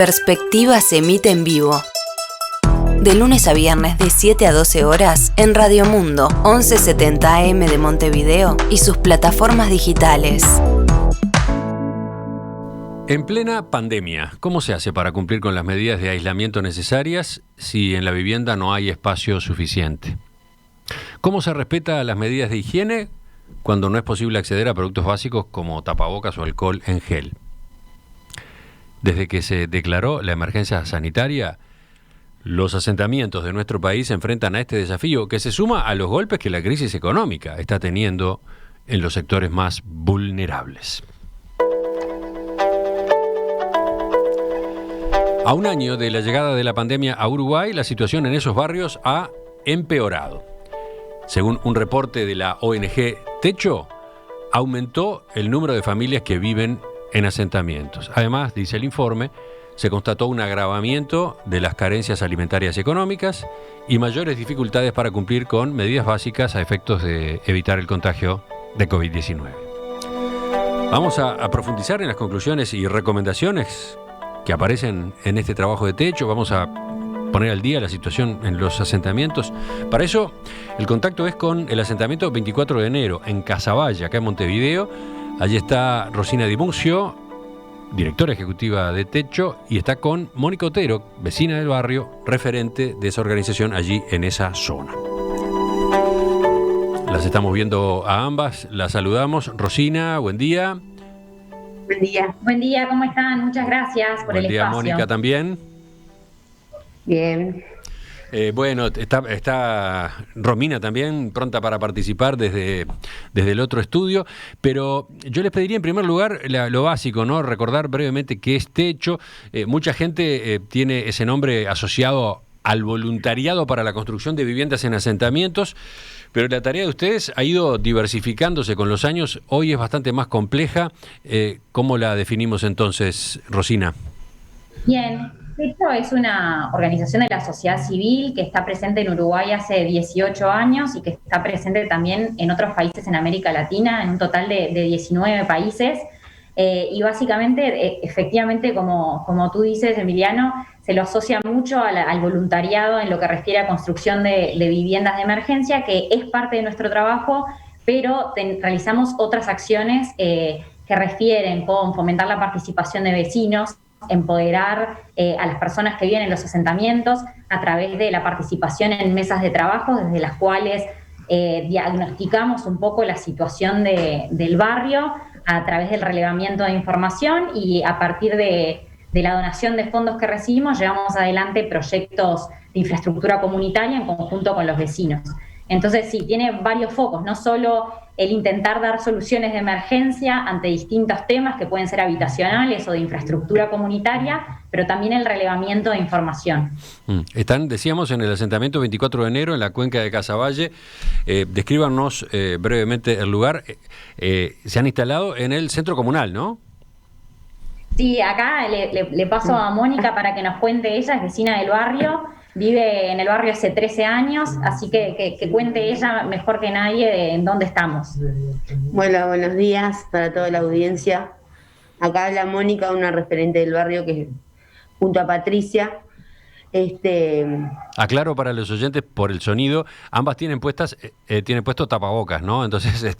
Perspectiva se emite en vivo. De lunes a viernes de 7 a 12 horas en Radio Mundo 1170 AM de Montevideo y sus plataformas digitales. En plena pandemia, ¿cómo se hace para cumplir con las medidas de aislamiento necesarias si en la vivienda no hay espacio suficiente? ¿Cómo se respeta las medidas de higiene cuando no es posible acceder a productos básicos como tapabocas o alcohol en gel? Desde que se declaró la emergencia sanitaria, los asentamientos de nuestro país se enfrentan a este desafío que se suma a los golpes que la crisis económica está teniendo en los sectores más vulnerables. A un año de la llegada de la pandemia a Uruguay, la situación en esos barrios ha empeorado. Según un reporte de la ONG Techo, aumentó el número de familias que viven en asentamientos. Además, dice el informe, se constató un agravamiento de las carencias alimentarias y económicas y mayores dificultades para cumplir con medidas básicas a efectos de evitar el contagio de COVID-19. Vamos a profundizar en las conclusiones y recomendaciones que aparecen en este trabajo de Techo. Vamos a poner al día la situación en los asentamientos. Para eso, el contacto es con el asentamiento 24 de enero, en Casabaya, acá en Montevideo. Allí está Rosina Di Muzio, directora ejecutiva de Techo, y está con Mónica Otero, vecina del barrio, referente de esa organización allí en esa zona. Las estamos viendo a ambas, las saludamos. Rosina, buen día. Buen día. Buen día, ¿cómo están? Muchas gracias por el espacio. Buen día, Mónica, también. Bien. Bueno, está Romina también pronta para participar desde el otro estudio, pero yo les pediría en primer lugar lo básico, ¿no? Recordar brevemente qué es Techo. Mucha gente tiene ese nombre asociado al voluntariado para la construcción de viviendas en asentamientos, pero la tarea de ustedes ha ido diversificándose con los años. Hoy es bastante más compleja. ¿Cómo la definimos entonces, Rosina? Bien. Techo es una organización de la sociedad civil que está presente en Uruguay hace 18 años y que está presente también en otros países en América Latina, en un total de 19 países. Y básicamente, efectivamente, como tú dices, Emiliano, se lo asocia mucho al voluntariado en lo que refiere a construcción de viviendas de emergencia, que es parte de nuestro trabajo, pero realizamos otras acciones que refieren con fomentar la participación de vecinos, empoderar a las personas que viven en los asentamientos a través de la participación en mesas de trabajo, desde las cuales diagnosticamos un poco la situación del barrio a través del relevamiento de información, y a partir de la donación de fondos que recibimos llevamos adelante proyectos de infraestructura comunitaria en conjunto con los vecinos. Entonces sí, tiene varios focos, no solo el intentar dar soluciones de emergencia ante distintos temas que pueden ser habitacionales o de infraestructura comunitaria, pero también el relevamiento de información. Están, decíamos, en el asentamiento 24 de enero, en la cuenca de Casavalle. Descríbanos brevemente el lugar. Se han instalado en el centro comunal, ¿no? Sí, acá le paso a Mónica para que nos cuente. Ella es vecina del barrio, vive en el barrio hace 13 años, así que cuente ella mejor que nadie en dónde estamos. Bueno, buenos días para toda la audiencia. Acá habla Mónica, una referente del barrio, que junto a Patricia. Aclaro para los oyentes por el sonido, ambas tienen puesto tapabocas, ¿no? Entonces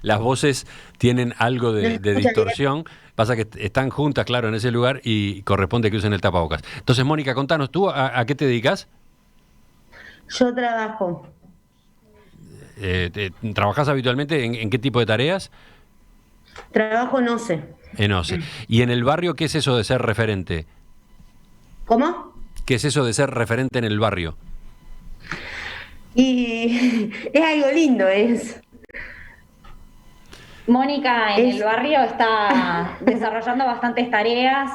las voces tienen algo de distorsión. Pasa que están juntas, claro, en ese lugar, y corresponde que usen el tapabocas. Entonces, Mónica, contanos, ¿tú a qué te dedicas? Yo trabajo. ¿Trabajás habitualmente en qué tipo de tareas? Trabajo en OCE. En OCE. ¿Y en el barrio qué es eso de ser referente? ¿Cómo? ¿Qué es eso de ser referente en el barrio? Y es algo lindo, es. Mónica en el barrio está desarrollando bastantes tareas.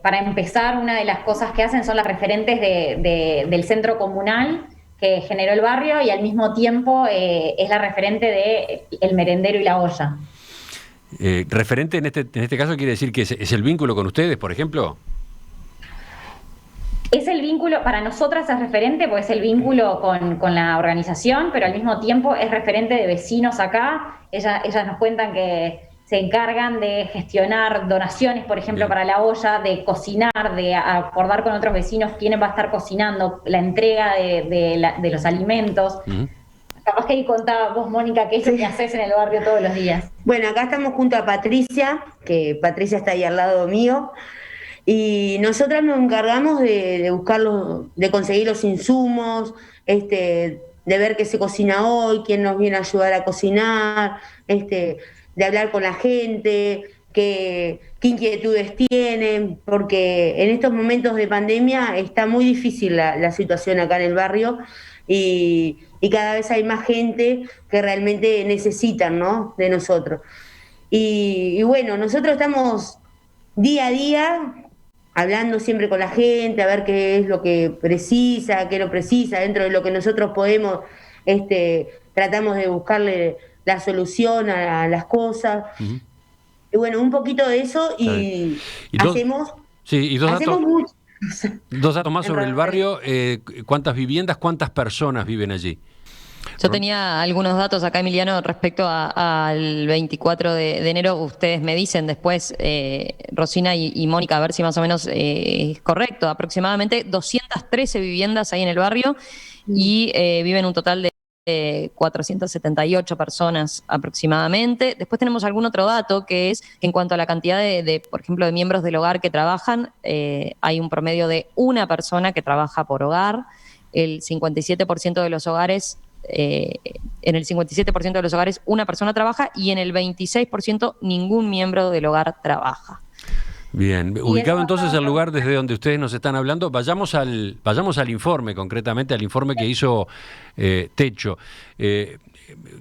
Para empezar, una de las cosas que hacen son las referentes del centro comunal que generó el barrio, y al mismo tiempo es la referente de el merendero y la olla. Referente en este caso quiere decir que es el vínculo con ustedes, por ejemplo. Es el vínculo, para nosotras es referente, porque es el vínculo con la organización, pero al mismo tiempo es referente de vecinos acá. Ellas nos cuentan que se encargan de gestionar donaciones, por ejemplo, para la olla, de cocinar, de acordar con otros vecinos quién va a estar cocinando, la entrega de los alimentos. Capaz que ahí contaba vos, Mónica, qué es lo que haces en el barrio todos los días. Bueno, acá estamos junto a Patricia, que Patricia está ahí al lado mío, y nosotras nos encargamos de de conseguir los insumos, de ver qué se cocina hoy, quién nos viene a ayudar a cocinar, de hablar con la gente, qué inquietudes tienen, porque en estos momentos de pandemia está muy difícil la situación acá en el barrio y cada vez hay más gente que realmente necesitan, ¿no?, de nosotros. Y bueno, nosotros estamos día a día hablando siempre con la gente, a ver qué es lo que precisa, qué no precisa, dentro de lo que nosotros podemos, tratamos de buscarle la solución a las cosas. Y bueno, un poquito de eso y hacemos... Sí, y dos hacemos datos, mucho. dos datos más sobre el barrio. ¿Cuántas viviendas, cuántas personas viven allí? Yo tenía algunos datos acá, Emiliano, respecto al 24 de enero. Ustedes me dicen después, Rosina y Mónica, a ver si más o menos es correcto. Aproximadamente 213 viviendas hay en el barrio y viven un total de 478 personas aproximadamente. Después tenemos algún otro dato, que es que en cuanto a la cantidad por ejemplo, de miembros del hogar que trabajan, hay un promedio de una persona que trabaja por hogar. El 57% de los hogares... en el 57% de los hogares una persona trabaja y en el 26% ningún miembro del hogar trabaja. Bien, ubicado entonces el lugar desde donde ustedes nos están hablando, vayamos al informe, concretamente al informe que hizo Techo.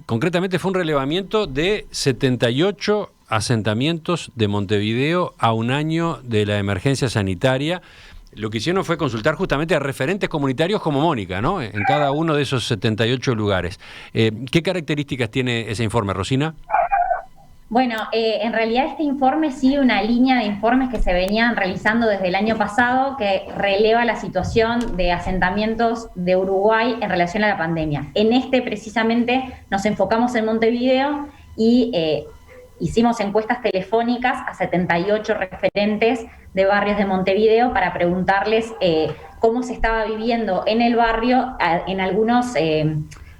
Concretamente fue un relevamiento de 78 asentamientos de Montevideo a un año de la emergencia sanitaria. Lo que hicieron fue consultar justamente a referentes comunitarios como Mónica, ¿no?, en cada uno de esos 78 lugares. ¿Qué características tiene ese informe, Rosina? Bueno, en realidad este informe sigue una línea de informes que se venían realizando desde el año pasado que releva la situación de asentamientos de Uruguay en relación a la pandemia. En precisamente nos enfocamos en Montevideo y hicimos encuestas telefónicas a 78 referentes de barrios de Montevideo para preguntarles cómo se estaba viviendo en el barrio en algunos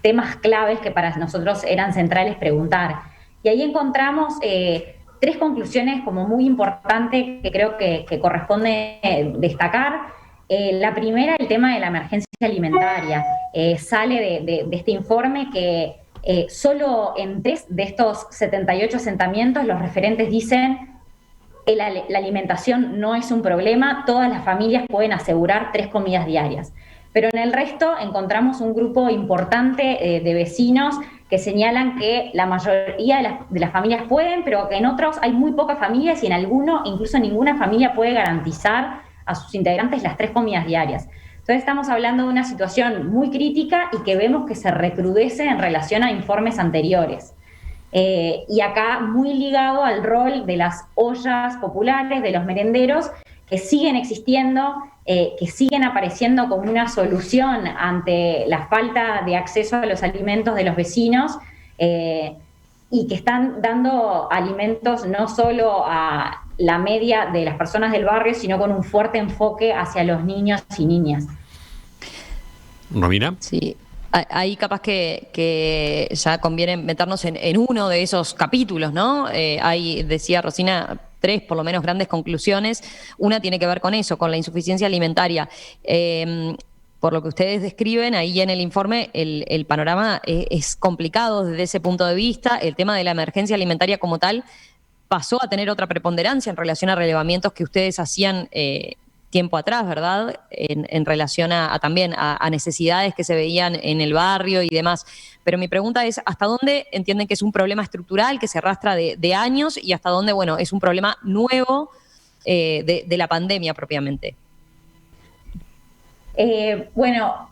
temas claves que para nosotros eran centrales preguntar. Y ahí encontramos 3 conclusiones como muy importantes que creo que corresponde destacar. La primera, el tema de la emergencia alimentaria. Sale de este informe que solo en 3 de estos 78 asentamientos los referentes dicen la alimentación no es un problema, todas las familias pueden asegurar 3 comidas diarias. Pero en el resto encontramos un grupo importante de vecinos que señalan que la mayoría de las familias pueden, pero que en otros hay muy pocas familias y en alguno incluso ninguna familia puede garantizar a sus integrantes las 3 comidas diarias. Entonces estamos hablando de una situación muy crítica y que vemos que se recrudece en relación a informes anteriores. Y acá muy ligado al rol de las ollas populares, de los merenderos, que siguen existiendo, que siguen apareciendo como una solución ante la falta de acceso a los alimentos de los vecinos y que están dando alimentos no solo a la media de las personas del barrio, sino con un fuerte enfoque hacia los niños y niñas. ¿Romina? Sí. Ahí capaz que ya conviene meternos en uno de esos capítulos, ¿no? Hay, decía Rosina, 3 por lo menos grandes conclusiones. Una tiene que ver con eso, con la insuficiencia alimentaria. Por lo que ustedes describen, ahí en el informe el panorama es complicado desde ese punto de vista. El tema de la emergencia alimentaria como tal pasó a tener otra preponderancia en relación a relevamientos que ustedes hacían tiempo atrás, ¿verdad? En relación también a necesidades que se veían en el barrio y demás. Pero mi pregunta es, ¿hasta dónde entienden que es un problema estructural que se arrastra de años y hasta dónde, bueno, es un problema nuevo de la pandemia propiamente? Bueno,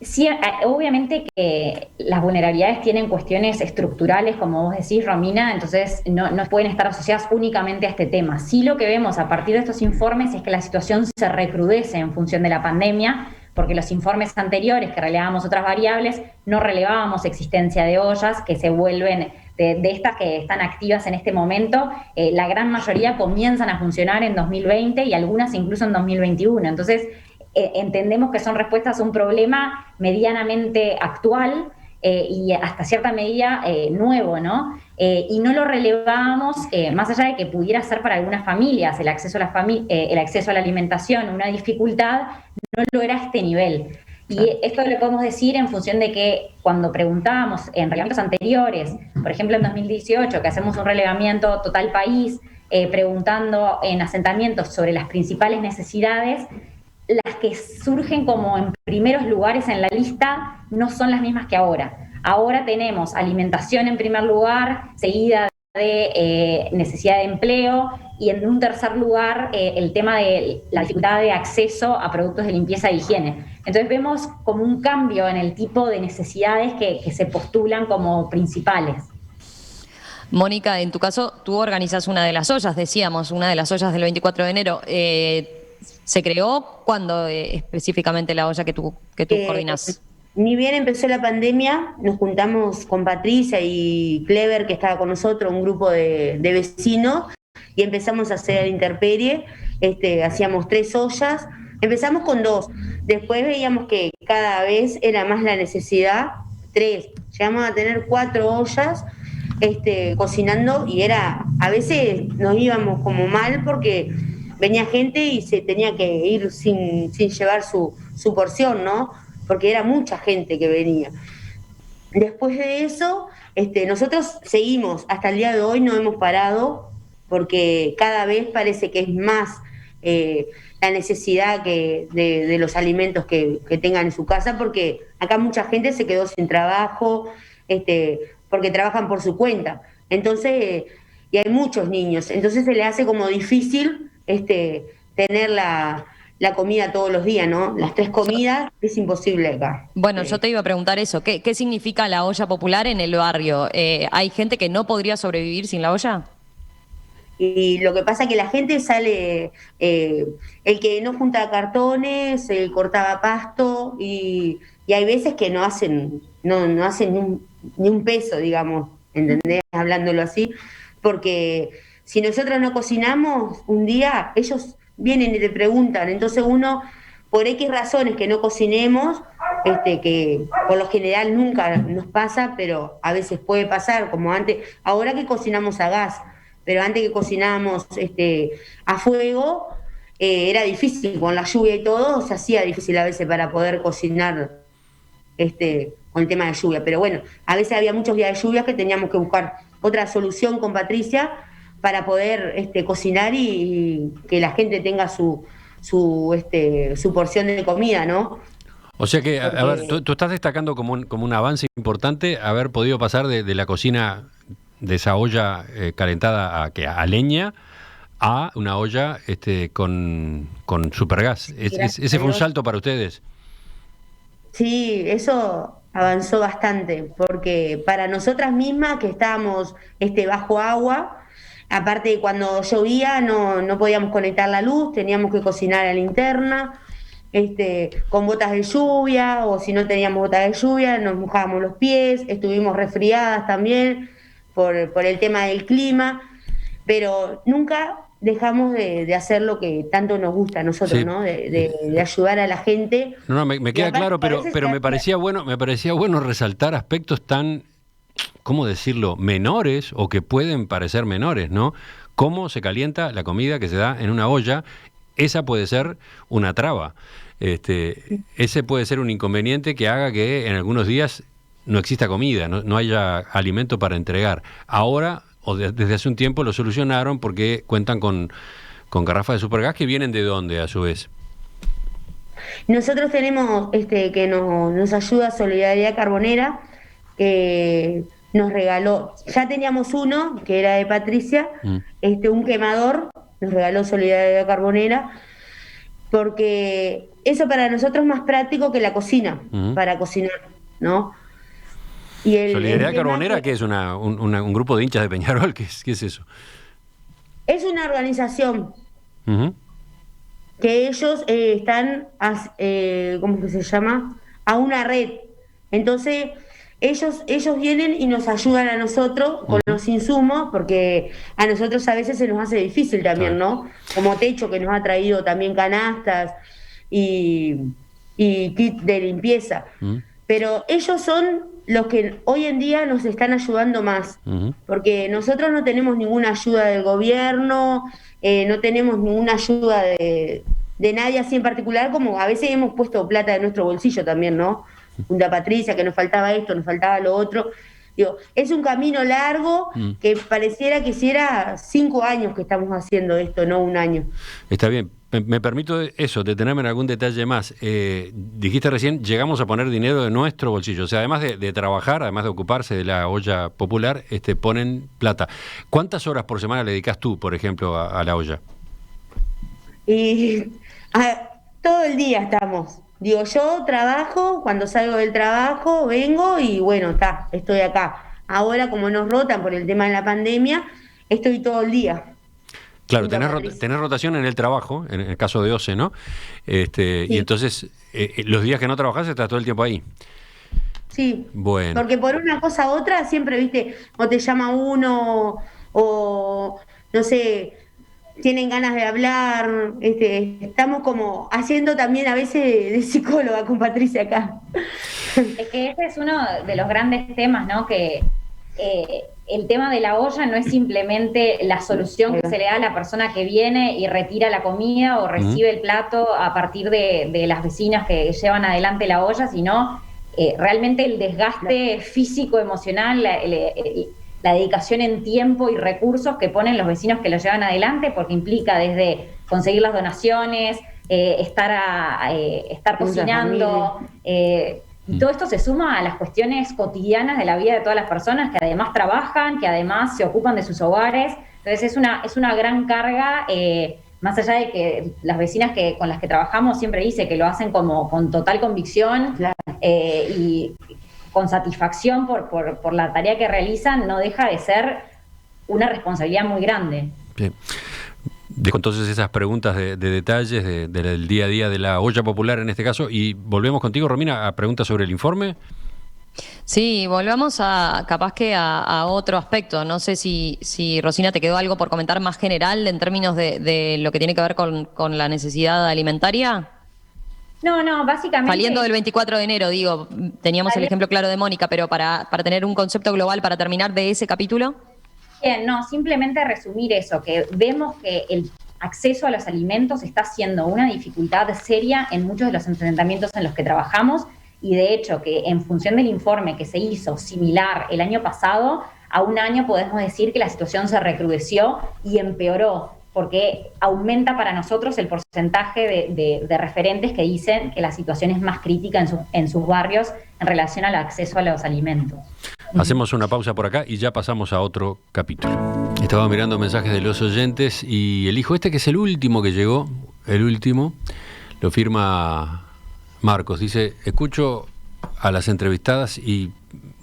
sí, obviamente que las vulnerabilidades tienen cuestiones estructurales, como vos decís, Romina, entonces no pueden estar asociadas únicamente a este tema. Sí, lo que vemos a partir de estos informes es que la situación se recrudece en función de la pandemia, porque los informes anteriores que relevábamos otras variables no relevábamos existencia de ollas que se vuelven de estas que están activas en este momento, la gran mayoría comienzan a funcionar en 2020 y algunas incluso en 2021. Entonces, entendemos que son respuestas a un problema medianamente actual y hasta cierta medida nuevo, ¿no? Y no lo relevábamos, más allá de que pudiera ser para algunas familias el acceso a la alimentación una dificultad, no lo era a este nivel. Y esto lo podemos decir en función de que cuando preguntábamos en relevamientos anteriores, por ejemplo en 2018, que hacemos un relevamiento total país, preguntando en asentamientos sobre las principales necesidades, las que surgen como en primeros lugares en la lista no son las mismas que ahora. Ahora tenemos alimentación en primer lugar, seguida de necesidad de empleo, y en un tercer lugar el tema de la dificultad de acceso a productos de limpieza e higiene. Entonces vemos como un cambio en el tipo de necesidades que se postulan como principales. Mónica, en tu caso, tú organizas una de las ollas, decíamos, una de las ollas del 24 de enero. ¿Se creó cuándo específicamente la olla que tú coordinás? Ni bien empezó la pandemia, nos juntamos con Patricia y Clever, que estaba con nosotros, un grupo de vecinos, y empezamos a hacer intemperie. Hacíamos 3 ollas, empezamos con 2, después veíamos que cada vez era más la necesidad, 3, llegamos a tener 4 ollas cocinando, y a veces nos íbamos como mal porque venía gente y se tenía que ir sin llevar su porción, ¿no? Porque era mucha gente que venía. Después de eso, nosotros seguimos, hasta el día de hoy no hemos parado, porque cada vez parece que es más la necesidad de los alimentos que tengan en su casa, porque acá mucha gente se quedó sin trabajo, porque trabajan por su cuenta. Entonces, y hay muchos niños, entonces se le hace como difícil tener la comida todos los días, ¿no? Las 3 comidas es imposible acá. Bueno, yo te iba a preguntar eso. ¿Qué significa la olla popular en el barrio? ¿Hay gente que no podría sobrevivir sin la olla? Y lo que pasa es que la gente sale, el que no junta cartones, cortaba pasto, y hay veces que no hacen ni un peso, digamos, ¿entendés? Hablándolo así, porque si nosotros no cocinamos un día, ellos vienen y te preguntan. Entonces uno, por X razones que no cocinemos, que por lo general nunca nos pasa, pero a veces puede pasar, como antes, ahora que cocinamos a gas, pero antes que cocinábamos a fuego, era difícil, con la lluvia y todo, se hacía difícil a veces para poder cocinar con el tema de lluvia. Pero bueno, a veces había muchos días de lluvia que teníamos que buscar otra solución con Patricia para poder cocinar y que la gente tenga su porción de comida, ¿no? O sea que, a ver, tú estás destacando como un avance importante haber podido pasar de la cocina, de esa olla calentada a leña, a una olla con supergas. Ese fue un salto para ustedes. Sí, eso avanzó bastante, porque para nosotras mismas que estábamos bajo agua, aparte de cuando llovía no podíamos conectar la luz, teníamos que cocinar a la linterna, con botas de lluvia, o si no teníamos botas de lluvia nos mojábamos los pies, estuvimos resfriadas también por el tema del clima, pero nunca dejamos de hacer lo que tanto nos gusta a nosotros, sí, ¿no? De ayudar a la gente. No, me queda claro, pero me parecía bueno resaltar aspectos tan, ¿cómo decirlo?, menores, o que pueden parecer menores, ¿no? Cómo se calienta la comida que se da en una olla. Esa puede ser una traba. Ese puede ser un inconveniente que haga que en algunos días no exista comida, no haya alimento para entregar. Ahora, o desde hace un tiempo, lo solucionaron porque cuentan con garrafas de supergas, que vienen de dónde, a su vez. Nosotros tenemos que nos ayuda Solidaridad Carbonera, nos regaló, ya teníamos uno que era de Patricia, un quemador, nos regaló Solidaridad Carbonera, porque eso para nosotros es más práctico que la cocina, para cocinar, ¿no? Y Solidaridad Carbonera, ¿qué es? ¿Un grupo de hinchas de Peñarol? ¿Qué es eso? Es una organización que ellos están, ¿cómo que se llama? A una red. Entonces, ellos vienen y nos ayudan a nosotros con los insumos, porque a nosotros a veces se nos hace difícil también, ¿no? Como Techo, que nos ha traído también canastas y kit de limpieza. Pero ellos son los que hoy en día nos están ayudando más, porque nosotros no tenemos ninguna ayuda del gobierno, no tenemos ninguna ayuda de nadie así en particular, como a veces hemos puesto plata de nuestro bolsillo también, ¿no? Junto a Patricia, que nos faltaba esto, nos faltaba lo otro. Digo, es un camino largo que pareciera que hiciera 5 años que estamos haciendo esto, no un año. Está bien. Me permito eso, detenerme en algún detalle más. Dijiste recién, llegamos a poner dinero de nuestro bolsillo. O sea, además de trabajar, además de ocuparse de la olla popular, ponen plata. ¿Cuántas horas por semana le dedicas tú, por ejemplo, a la olla? Y todo el día estamos. Digo, yo trabajo, cuando salgo del trabajo vengo y bueno, estoy acá. Ahora, como nos rotan por el tema de la pandemia, estoy todo el día. Claro, tenés rotación en el trabajo, en el caso de OCE, ¿no? Sí. Y entonces, los días que no trabajás estás todo el tiempo ahí. Sí, bueno. Porque por una cosa u otra siempre, viste, o te llama uno, o no sé, tienen ganas de hablar, estamos como haciendo también a veces de psicóloga con Patricia acá. Es que ese es uno de los grandes temas, ¿no? Que el tema de la olla no es simplemente la solución que se le da a la persona que viene y retira la comida o recibe el plato a partir de las vecinas que llevan adelante la olla, sino realmente el desgaste físico, emocional, la dedicación en tiempo y recursos que ponen los vecinos que lo llevan adelante, porque implica desde conseguir las donaciones, estar cocinando, y todo esto se suma a las cuestiones cotidianas de la vida de todas las personas que además trabajan, que además se ocupan de sus hogares. Entonces es una gran carga, más allá de que las vecinas con las que trabajamos siempre dice que lo hacen como con total convicción, claro, y con satisfacción por la tarea que realizan, no deja de ser una responsabilidad muy grande. Bien. Dejo entonces esas preguntas de detalles del día a día de la olla popular en este caso, y volvemos contigo, Romina, a preguntas sobre el informe. Sí, volvamos capaz que a otro aspecto. No sé si Rosina te quedó algo por comentar más general en términos de lo que tiene que ver con la necesidad alimentaria. No, básicamente... Saliendo del 24 de enero, digo, teníamos el ejemplo claro de Mónica, pero para tener un concepto global, para terminar de ese capítulo. Bien, no, simplemente resumir eso, que vemos que el acceso a los alimentos está siendo una dificultad seria en muchos de los asentamientos en los que trabajamos, y de hecho que en función del informe que se hizo similar el año pasado, a un año podemos decir que la situación se recrudeció y empeoró, porque aumenta para nosotros el porcentaje de referentes que dicen que la situación es más crítica en sus barrios en relación al acceso a los alimentos. Hacemos una pausa por acá y ya pasamos a otro capítulo. Estaba mirando mensajes de los oyentes y elijo que es el último que llegó, lo firma Marcos. Dice, escucho a las entrevistadas y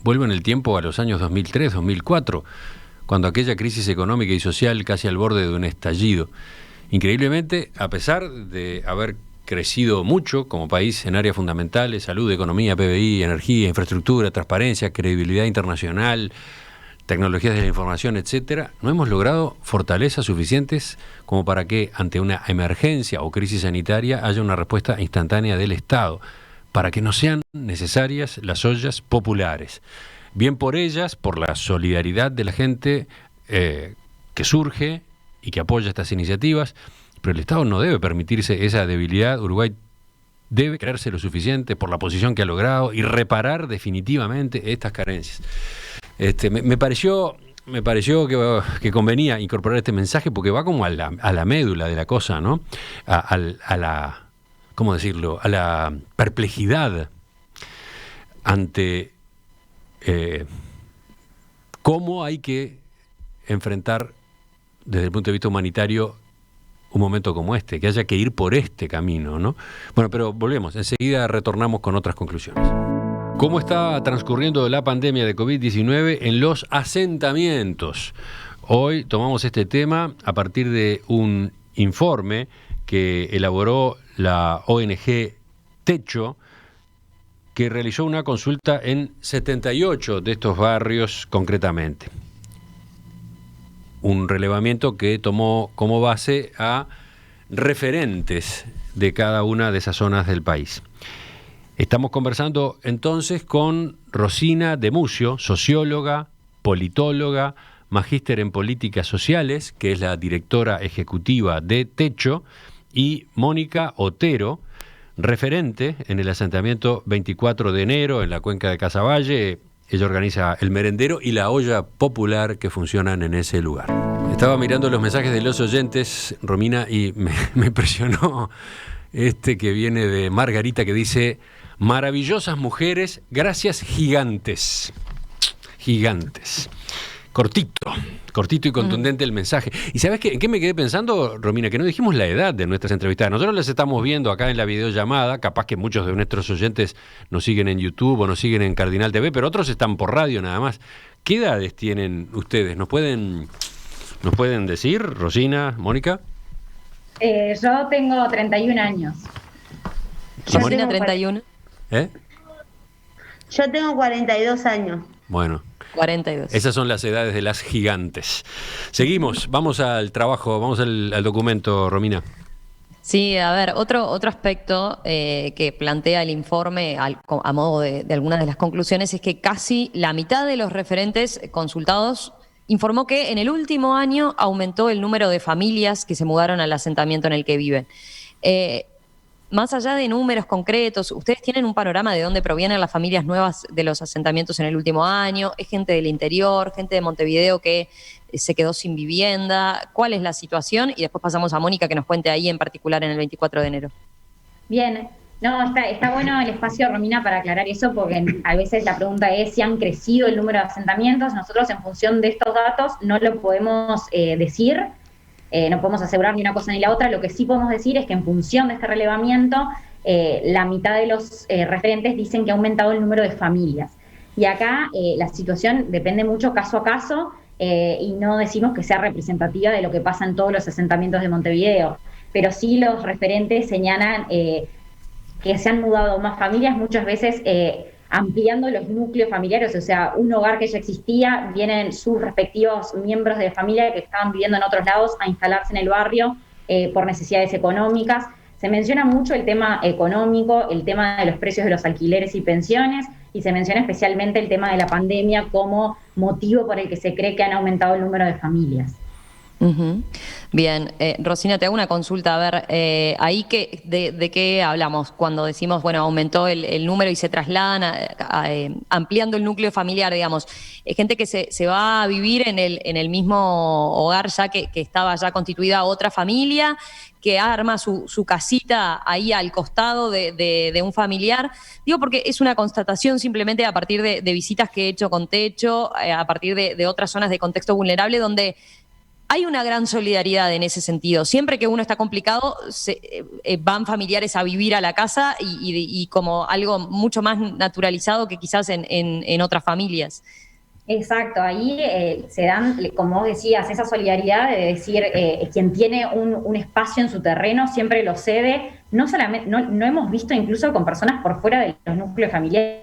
vuelvo en el tiempo a los años 2003, 2004, cuando aquella crisis económica y social casi al borde de un estallido. Increíblemente, a pesar de haber crecido mucho como país en áreas fundamentales, salud, economía, PBI, energía, infraestructura, transparencia, credibilidad internacional, tecnologías de la información, etcétera, no hemos logrado fortalezas suficientes como para que ante una emergencia o crisis sanitaria haya una respuesta instantánea del Estado, para que no sean necesarias las ollas populares. Bien por ellas, por la solidaridad de la gente que surge y que apoya estas iniciativas, pero el Estado no debe permitirse esa debilidad. Uruguay debe creerse lo suficiente por la posición que ha logrado y reparar definitivamente estas carencias. Me pareció que convenía incorporar este mensaje porque va como a la médula de la cosa, ¿no? A la, ¿cómo decirlo? A la perplejidad ante cómo hay que enfrentar desde el punto de vista humanitario un momento como que haya que ir por este camino, ¿no? Bueno, pero volvemos, enseguida retornamos con otras conclusiones. ¿Cómo está transcurriendo la pandemia de COVID-19 en los asentamientos? Hoy tomamos este tema a partir de un informe que elaboró la ONG Techo que realizó una consulta en 78 de estos barrios concretamente. Un relevamiento que tomó como base a referentes de cada una de esas zonas del país. Estamos conversando entonces con Rosina de Mucio, socióloga, politóloga, magíster en políticas sociales, que es la directora ejecutiva de Techo, y Mónica Otero, referente en el asentamiento 24 de enero en la cuenca de Casaballe. Ella organiza el merendero y la olla popular que funcionan en ese lugar. Estaba mirando los mensajes de los oyentes, Romina, y me impresionó este que viene de Margarita, que dice: maravillosas mujeres, gracias gigantes. Gigantes. Cortito y contundente el mensaje. ¿Y sabes qué? ¿En qué me quedé pensando, Romina? Que no dijimos la edad de nuestras entrevistadas. Nosotros las estamos viendo acá en la videollamada, capaz que muchos de nuestros oyentes nos siguen en YouTube o nos siguen en Cardinal TV, pero otros están por radio nada más. ¿Qué edades tienen ustedes? ¿Nos pueden decir, Rosina, Mónica? Yo tengo 31 años. Rosina, 31. Yo tengo 42 años. Bueno. 42. Esas son las edades de las gigantes. Seguimos, vamos al trabajo, vamos al documento, Romina. Sí, a ver, otro aspecto que plantea el informe a modo de algunas de las conclusiones es que casi la mitad de los referentes consultados informó que en el último año aumentó el número de familias que se mudaron al asentamiento en el que viven. Más allá de números concretos, ¿ustedes tienen un panorama de dónde provienen las familias nuevas de los asentamientos en el último año? ¿Es gente del interior, gente de Montevideo que se quedó sin vivienda? ¿Cuál es la situación? Y después pasamos a Mónica que nos cuente ahí en particular en el 24 de enero. Bien, no, está bueno el espacio, Romina, para aclarar eso, porque a veces la pregunta es si han crecido el número de asentamientos. Nosotros, en función de estos datos, no lo podemos decir. No podemos asegurar ni una cosa ni la otra. Lo que sí podemos decir es que en función de este relevamiento, la mitad de los referentes dicen que ha aumentado el número de familias. Y acá la situación depende mucho caso a caso y no decimos que sea representativa de lo que pasa en todos los asentamientos de Montevideo. Pero sí los referentes señalan que se han mudado más familias, muchas veces ampliando los núcleos familiares, o sea, un hogar que ya existía, vienen sus respectivos miembros de familia que estaban viviendo en otros lados a instalarse en el barrio por necesidades económicas. Se menciona mucho el tema económico, el tema de los precios de los alquileres y pensiones, y se menciona especialmente el tema de la pandemia como motivo por el que se cree que han aumentado el número de familias. Uh-huh. Bien, Rosina, te hago una consulta. A ver, ahí ¿de qué hablamos cuando decimos, bueno, aumentó el número y se trasladan ampliando el núcleo familiar, digamos? Gente que se va a vivir en el mismo hogar ya que estaba ya constituida otra familia, que arma su casita ahí al costado de un familiar. Digo porque es una constatación simplemente a partir de visitas que he hecho con Techo, a partir de otras zonas de contexto vulnerable donde hay una gran solidaridad en ese sentido. Siempre que uno está complicado, van familiares a vivir a la casa y como algo mucho más naturalizado que quizás en otras familias. Exacto, ahí se dan, como vos decías, esa solidaridad de decir quien tiene un espacio en su terreno siempre lo cede. No solamente, no hemos visto incluso con personas por fuera de los núcleos familiares,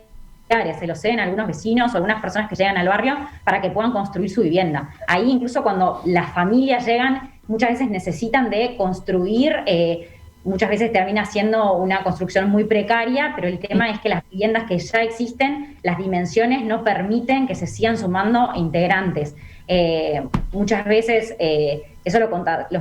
se lo ceden algunos vecinos o algunas personas que llegan al barrio para que puedan construir su vivienda. Ahí incluso cuando las familias llegan, muchas veces necesitan de construir, muchas veces termina siendo una construcción muy precaria, pero el tema es que las viviendas que ya existen, las dimensiones no permiten que se sigan sumando integrantes. Muchas veces, eso lo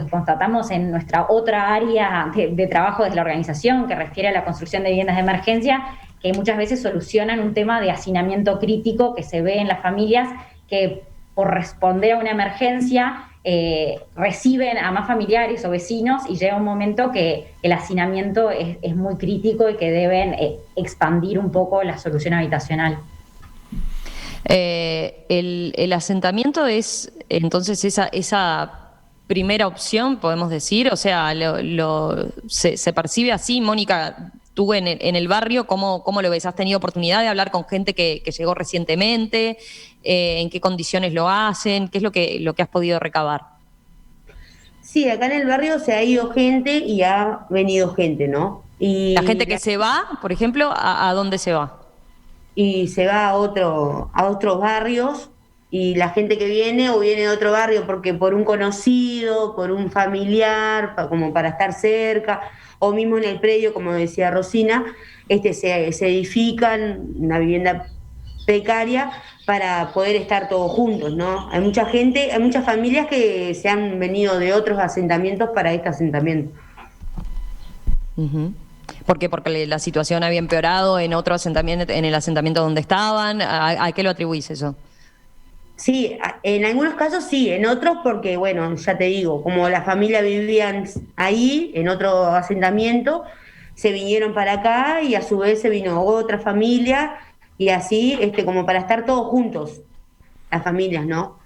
constatamos en nuestra otra área de trabajo desde la organización, que refiere a la construcción de viviendas de emergencia, que muchas veces solucionan un tema de hacinamiento crítico que se ve en las familias, que por responder a una emergencia reciben a más familiares o vecinos y llega un momento que el hacinamiento es muy crítico y que deben expandir un poco la solución habitacional. El asentamiento es entonces esa primera opción, podemos decir, o sea, se percibe así. Mónica, tú en el barrio, ¿cómo lo ves? ¿Has tenido oportunidad de hablar con gente que llegó recientemente? ¿En qué condiciones lo hacen? ¿Qué es lo que has podido recabar? Sí, acá en el barrio se ha ido gente y ha venido gente, ¿no? Y La gente que se va, por ejemplo, ¿a dónde se va? y se va a otros barrios, y la gente que viene o viene de otro barrio porque por un conocido, por un familiar, como para estar cerca, o mismo en el predio, como decía Rosina, se edifican una vivienda precaria para poder estar todos juntos, ¿no? Hay mucha gente, hay muchas familias que se han venido de otros asentamientos para este asentamiento. Ujú. ¿Por qué? Porque la situación había empeorado en otro asentamiento, en el asentamiento donde estaban. ¿A qué lo atribuís eso? Sí, en algunos casos sí, en otros porque, bueno, ya te digo, como la familia vivían ahí, en otro asentamiento, se vinieron para acá y a su vez se vino otra familia y así, como para estar todos juntos, las familias, ¿no?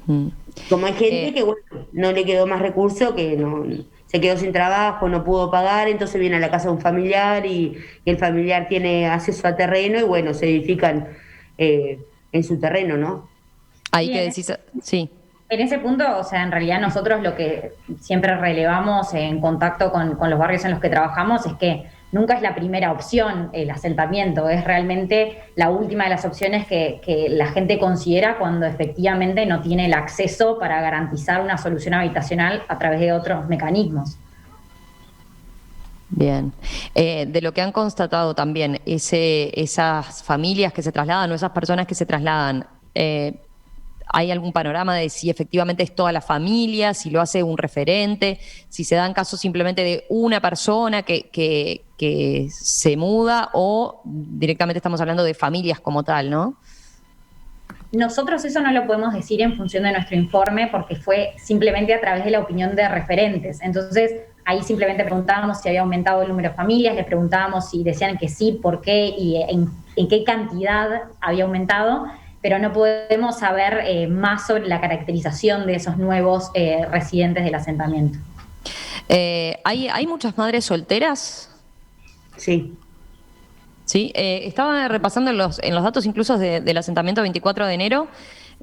Mm. Como hay gente Eh, que, bueno, no le quedó más recurso, que no se quedó sin trabajo, no pudo pagar, entonces viene a la casa de un familiar y el familiar tiene acceso a terreno y, bueno, se edifican en su terreno, ¿no? Ahí Sí, que decís, sí. en ese punto, o sea, en realidad nosotros lo que siempre relevamos en contacto con los barrios en los que trabajamos es que nunca es la primera opción el asentamiento, es realmente la última de las opciones que la gente considera cuando efectivamente no tiene el acceso para garantizar una solución habitacional a través de otros mecanismos. Bien. De lo que han constatado también, esas familias que se trasladan o esas personas que se trasladan, ¿hay algún panorama de si efectivamente es toda la familia, si lo hace un referente, si se dan casos simplemente de una persona que se muda o directamente estamos hablando de familias como tal, ¿no? Nosotros eso no lo podemos decir en función de nuestro informe porque fue simplemente a través de la opinión de referentes. Entonces, ahí simplemente preguntábamos si había aumentado el número de familias, les preguntábamos si decían que sí, por qué y en qué cantidad había aumentado, pero no podemos saber más sobre la caracterización de esos nuevos residentes del asentamiento. ¿Hay muchas madres solteras? Sí. Sí, estaba repasando en los datos incluso del asentamiento 24 de enero,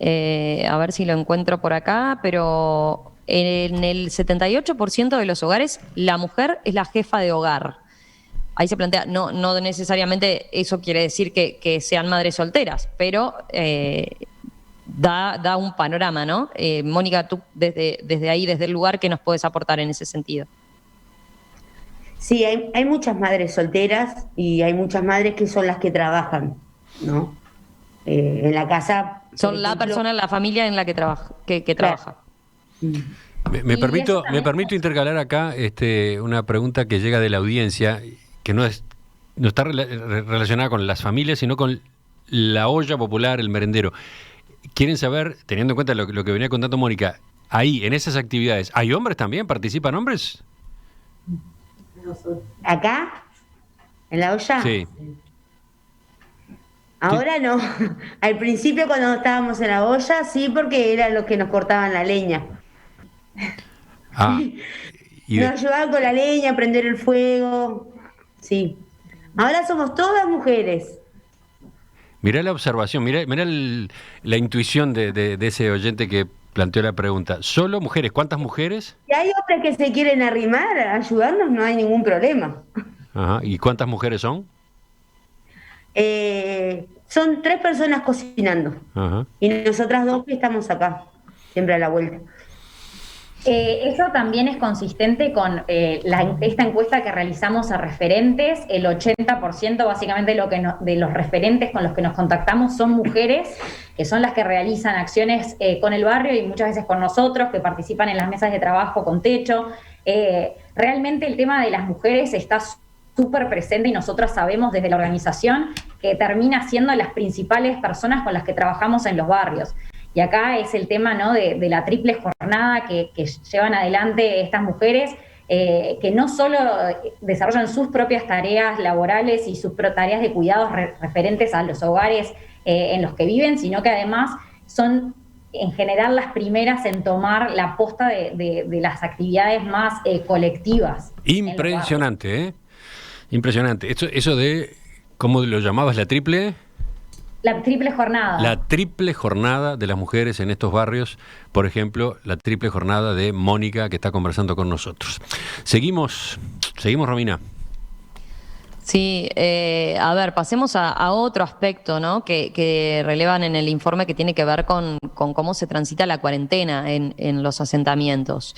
a ver si lo encuentro por acá, pero en el 78% de los hogares la mujer es la jefa de hogar. Ahí se plantea, no necesariamente eso quiere decir que sean madres solteras, pero da un panorama, ¿no? Mónica, tú desde ahí, desde el lugar, ¿qué nos puedes aportar en ese sentido? Sí, hay muchas madres solteras y hay muchas madres que son las que trabajan, ¿no? En la casa. Son la persona, la familia en la que trabaja, que trabaja. Me Y permito, eso también- me permito intercalar acá una pregunta que llega de la audiencia, que no está relacionada con las familias, sino con la olla popular, el merendero. Quieren saber, teniendo en cuenta lo que venía contando Mónica, ahí, en esas actividades, ¿hay hombres también? ¿Participan hombres? ¿Acá? ¿En la olla? Sí. Ahora no. Al principio cuando estábamos en la olla, sí, porque eran los que nos cortaban la leña. Ah, y Nos ayudaban con la leña, a prender el fuego. Sí. Ahora somos todas mujeres. mirá la observación, mirá la intuición de ese oyente que planteó la pregunta. ¿Solo mujeres? ¿Cuántas mujeres? Si hay hombres que se quieren arrimar a ayudarnos, no hay ningún problema. Ajá. ¿Y cuántas mujeres son? Son 3 personas cocinando. Ajá. Y nosotras 2 que estamos acá, siempre a la vuelta. Eso también es consistente con esta encuesta que realizamos a referentes. El 80% básicamente de los referentes con los que nos contactamos son mujeres, que son las que realizan acciones con el barrio y muchas veces con nosotros, que participan en las mesas de trabajo con techo. Realmente el tema de las mujeres está súper presente y nosotros sabemos desde la organización que termina siendo las principales personas con las que trabajamos en los barrios. Y acá es el tema, ¿no?, de la triple jornada que llevan adelante estas mujeres, que no solo desarrollan sus propias tareas laborales y sus tareas de cuidados referentes a los hogares en los que viven, sino que además son en general las primeras en tomar la posta de las actividades más colectivas. Impresionante, ¿eh? Impresionante. Eso de, ¿cómo lo llamabas? ¿La triple? La triple jornada. La triple jornada de las mujeres en estos barrios, por ejemplo, la triple jornada de Mónica que está conversando con nosotros. Seguimos, Romina. Sí, a ver, pasemos a otro aspecto, ¿no? Que relevan en el informe que tiene que ver con cómo se transita la cuarentena en los asentamientos.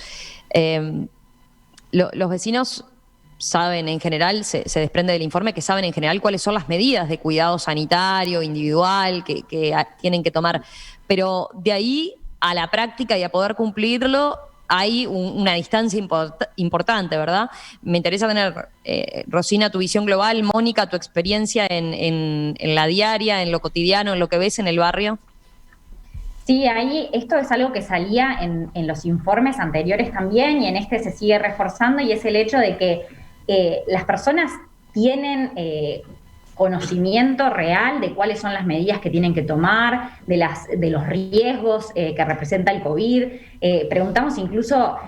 Los vecinos saben en general, se desprende del informe que saben en general cuáles son las medidas de cuidado sanitario, individual, que tienen que tomar, pero de ahí a la práctica y a poder cumplirlo hay una distancia importante, ¿verdad? Me interesa tener, Rosina, tu visión global, Mónica, tu experiencia en la diaria, en lo cotidiano, en lo que ves en el barrio. Sí, ahí esto es algo que salía en los informes anteriores también y en este se sigue reforzando y es el hecho de que las personas tienen conocimiento real de cuáles son las medidas que tienen que tomar, de los riesgos que representa el COVID. Preguntamos incluso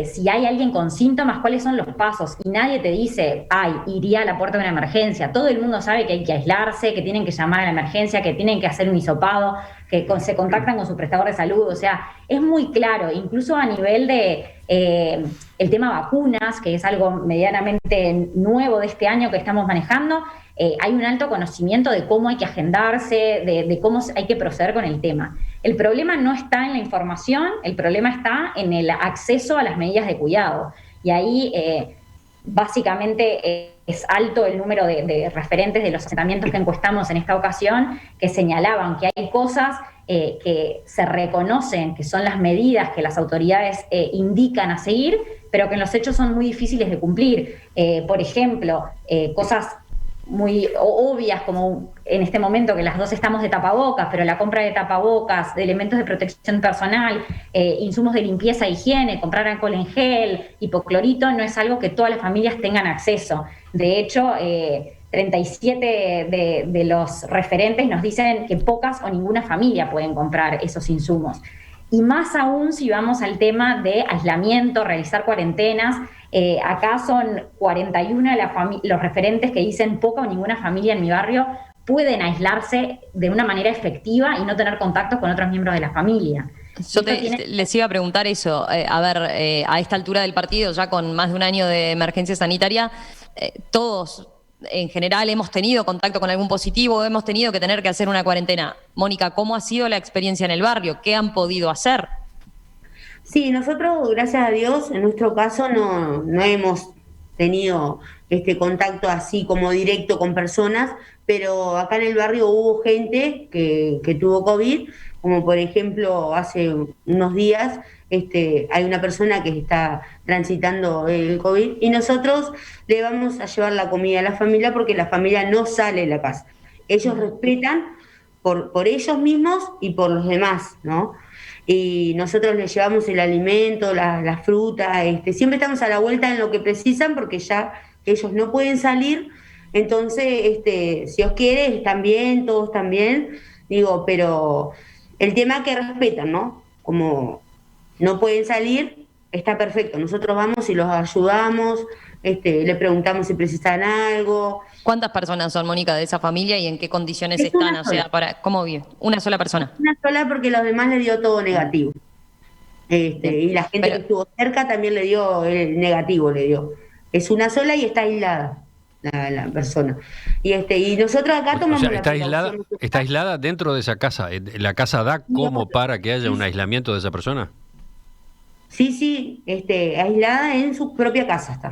si hay alguien con síntomas, cuáles son los pasos. Y nadie te dice, iría a la puerta de una emergencia. Todo el mundo sabe que hay que aislarse, que tienen que llamar a la emergencia, que tienen que hacer un hisopado, que se contactan con su prestador de salud. O sea, es muy claro, incluso a nivel de el tema vacunas, que es algo medianamente nuevo de este año que estamos manejando. Hay un alto conocimiento de cómo hay que agendarse, de cómo hay que proceder con el tema. El problema no está en la información, el problema está en el acceso a las medidas de cuidado. Y ahí básicamente es alto el número de referentes de los asentamientos que encuestamos en esta ocasión que señalaban que hay cosas que se reconocen, que son las medidas que las autoridades indican a seguir, pero que en los hechos son muy difíciles de cumplir. Por ejemplo, cosas muy obvias como en este momento que las dos estamos de tapabocas, pero la compra de tapabocas, de elementos de protección personal, insumos de limpieza e higiene, comprar alcohol en gel, hipoclorito, no es algo que todas las familias tengan acceso. De hecho, 37 de los referentes nos dicen que pocas o ninguna familia pueden comprar esos insumos. Y más aún si vamos al tema de aislamiento, realizar cuarentenas. Acá son 41 los referentes que dicen poca o ninguna familia en mi barrio pueden aislarse de una manera efectiva y no tener contactos con otros miembros de la familia. Yo les iba a preguntar eso. A ver, a esta altura del partido, ya con más de un año de emergencia sanitaria, todos en general hemos tenido contacto con algún positivo, hemos tenido que tener que hacer una cuarentena. Mónica, ¿cómo ha sido la experiencia en el barrio? ¿Qué han podido hacer? Sí, nosotros, gracias a Dios, en nuestro caso no hemos tenido contacto así como directo con personas, pero acá en el barrio hubo gente que tuvo COVID, como por ejemplo hace unos días hay una persona que está transitando el COVID y nosotros le vamos a llevar la comida a la familia porque la familia no sale de la casa. Ellos respetan por ellos mismos y por los demás, ¿no? Y nosotros les llevamos el alimento, la fruta, siempre estamos a la vuelta en lo que precisan porque ya ellos no pueden salir, entonces si Dios quiere están bien, todos están bien, digo, pero el tema que respetan, ¿no? Como no pueden salir, está perfecto, nosotros vamos y los ayudamos, le preguntamos si precisan algo. ¿Cuántas personas son, Mónica, de esa familia y en qué condiciones están? O sea, ¿cómo vive? Una sola persona. Una sola porque los demás le dio todo negativo. Y la gente que estuvo cerca también le dio el negativo, le dio. Es una sola y está aislada la persona. Y nosotros acá tomamos o sea, ¿está aislada dentro de esa casa? ¿La casa da como para que haya un aislamiento de esa persona? Sí, aislada en su propia casa está.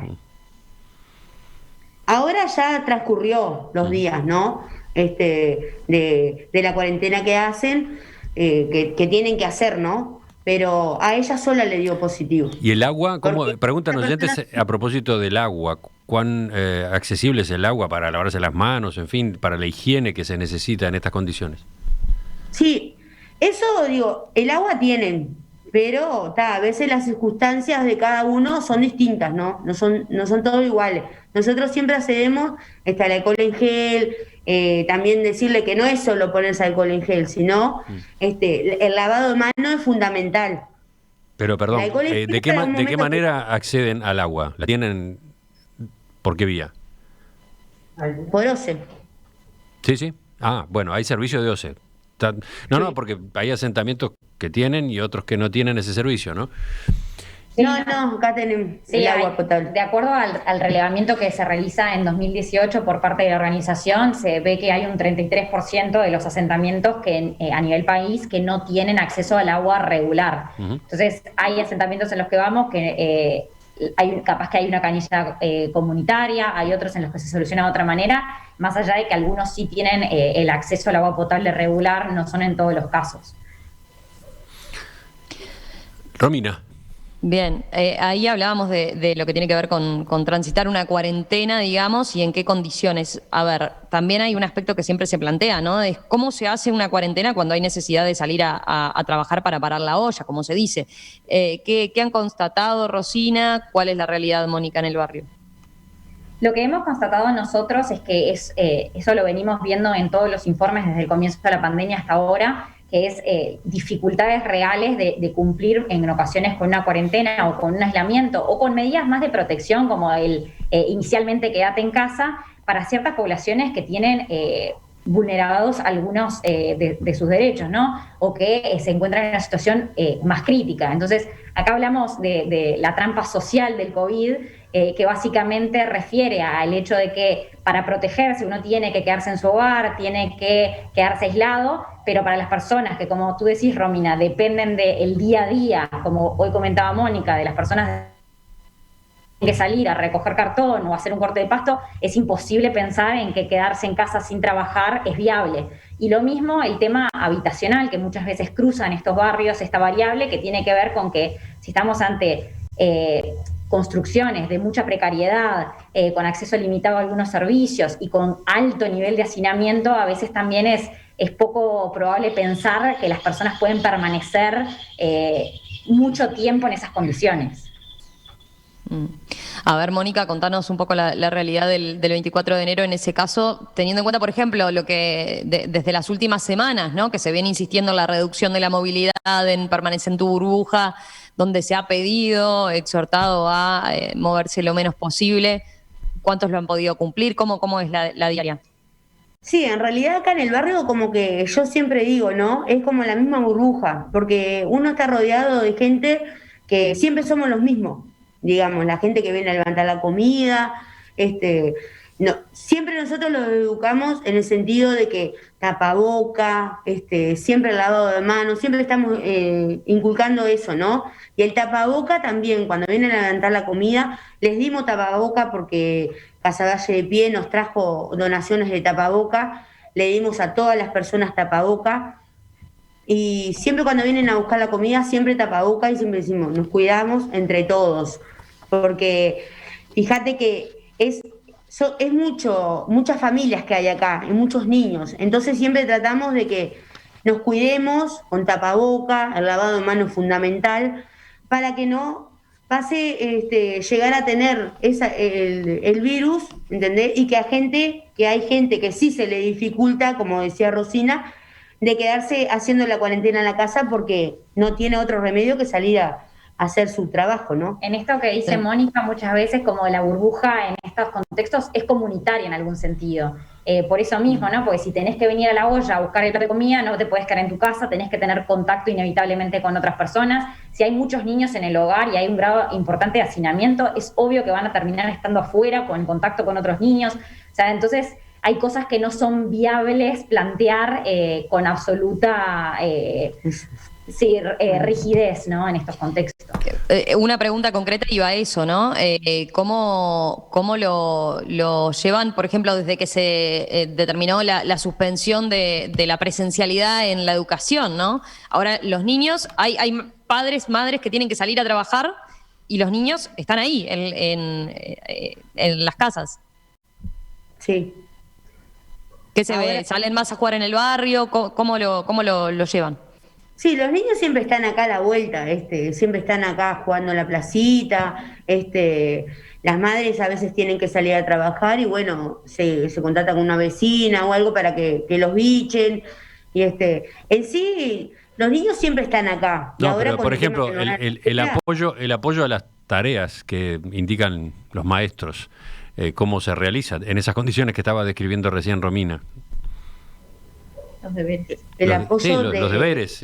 Ahora ya transcurrió los días, ¿no? De la cuarentena que hacen, que tienen que hacer, ¿no? Pero a ella sola le dio positivo. ¿Y el agua? ¿Cómo? Porque Preguntan oyentes a propósito del agua. ¿Cuán accesible es el agua para lavarse las manos, en fin, para la higiene que se necesita en estas condiciones? Sí, eso digo, el agua tienen, pero a veces las circunstancias de cada uno son distintas, ¿no? No son todos iguales. Nosotros siempre accedemos al alcohol en gel, también decirle que no es solo ponerse alcohol en gel, sino el lavado de manos es fundamental. Pero perdón, ¿de qué manera acceden al agua? ¿La tienen por qué vía? Por OCE. Sí. Ah, bueno, hay servicio de OCE. No, porque hay asentamientos que tienen y otros que no tienen ese servicio, ¿no? No, acá tenemos el agua potable. De acuerdo al relevamiento que se realiza en 2018 por parte de la organización, se ve que hay un 33% de los asentamientos que a nivel país que no tienen acceso al agua regular. Entonces, hay asentamientos en los que vamos que capaz que hay una canilla comunitaria, hay otros en los que se soluciona de otra manera, más allá de que algunos sí tienen el acceso al agua potable regular, no son en todos los casos. Romina. Bien, ahí hablábamos de lo que tiene que ver con transitar una cuarentena, digamos, y en qué condiciones. A ver, también hay un aspecto que siempre se plantea, ¿no? Es cómo se hace una cuarentena cuando hay necesidad de salir a trabajar para parar la olla, como se dice. ¿Qué han constatado, Rosina? ¿Cuál es la realidad, Mónica, en el barrio? Lo que hemos constatado nosotros es que eso lo venimos viendo en todos los informes desde el comienzo de la pandemia hasta ahora, que es dificultades reales de cumplir en ocasiones con una cuarentena o con un aislamiento o con medidas más de protección como el inicialmente quédate en casa para ciertas poblaciones que tienen vulnerados algunos de sus derechos, ¿no? O que se encuentran en una situación más crítica. Entonces, acá hablamos de la trampa social del COVID, que básicamente refiere al hecho de que para protegerse uno tiene que quedarse en su hogar, tiene que quedarse aislado, pero para las personas que, como tú decís, Romina, dependen del día a día, como hoy comentaba Mónica, de las personas que salir a recoger cartón o hacer un corte de pasto, es imposible pensar en que quedarse en casa sin trabajar es viable. Y lo mismo el tema habitacional, que muchas veces cruza en estos barrios esta variable que tiene que ver con que si estamos ante construcciones de mucha precariedad, con acceso limitado a algunos servicios y con alto nivel de hacinamiento, a veces también es poco probable pensar que las personas pueden permanecer mucho tiempo en esas condiciones. A ver, Mónica, contanos un poco la realidad del 24 de enero en ese caso, teniendo en cuenta, por ejemplo, lo que desde las últimas semanas, ¿no? Que se viene insistiendo en la reducción de la movilidad, en permanecer en tu burbuja, donde se ha pedido, exhortado a moverse lo menos posible. ¿Cuántos lo han podido cumplir? ¿Cómo es la diaria? Sí, en realidad acá en el barrio como que yo siempre digo, ¿no? Es como la misma burbuja, porque uno está rodeado de gente que siempre somos los mismos, digamos, la gente que viene a levantar la comida, no, siempre nosotros los educamos en el sentido de que tapaboca, siempre el lavado de manos, siempre estamos inculcando eso, ¿no? Y el tapaboca también, cuando vienen a levantar la comida, les dimos tapaboca porque Casavalle de Pie nos trajo donaciones de tapaboca, le dimos a todas las personas tapaboca, y siempre cuando vienen a buscar la comida, siempre tapaboca y siempre decimos, nos cuidamos entre todos, porque fíjate que es muchas familias que hay acá, y muchos niños, entonces siempre tratamos de que nos cuidemos con tapaboca, el lavado de manos es fundamental, para que no pase llegar a tener el virus, ¿entendés? Y que hay gente que sí se le dificulta, como decía Rosina, de quedarse haciendo la cuarentena en la casa porque no tiene otro remedio que salir a hacer su trabajo, ¿no? En esto que dice Mónica, muchas veces como la burbuja en estos contextos es comunitaria en algún sentido. Por eso mismo, ¿no? Porque si tenés que venir a la olla a buscar el plato de comida, no te puedes quedar en tu casa, tenés que tener contacto inevitablemente con otras personas. Si hay muchos niños en el hogar y hay un grado importante de hacinamiento, es obvio que van a terminar estando afuera con contacto con otros niños. O sea, entonces hay cosas que no son viables plantear con absoluta rigidez, ¿no? En estos contextos. Una pregunta concreta iba a eso, ¿no? ¿Cómo lo llevan, por ejemplo, desde que se determinó la suspensión de la presencialidad en la educación, ¿no? Ahora, los niños, hay padres, madres que tienen que salir a trabajar y los niños están ahí, en las casas. Sí. ¿Qué se ve? ¿Salen más a jugar en el barrio? ¿Cómo lo llevan? Sí, los niños siempre están acá a la vuelta, siempre están acá jugando en la placita, las madres a veces tienen que salir a trabajar y bueno, se contactan con una vecina o algo para que los bichen, y en sí, los niños siempre están acá. No, pero por ejemplo, el apoyo a las tareas que indican los maestros, cómo se realiza en esas condiciones que estaba describiendo recién Romina. Los deberes. El apoyo los deberes.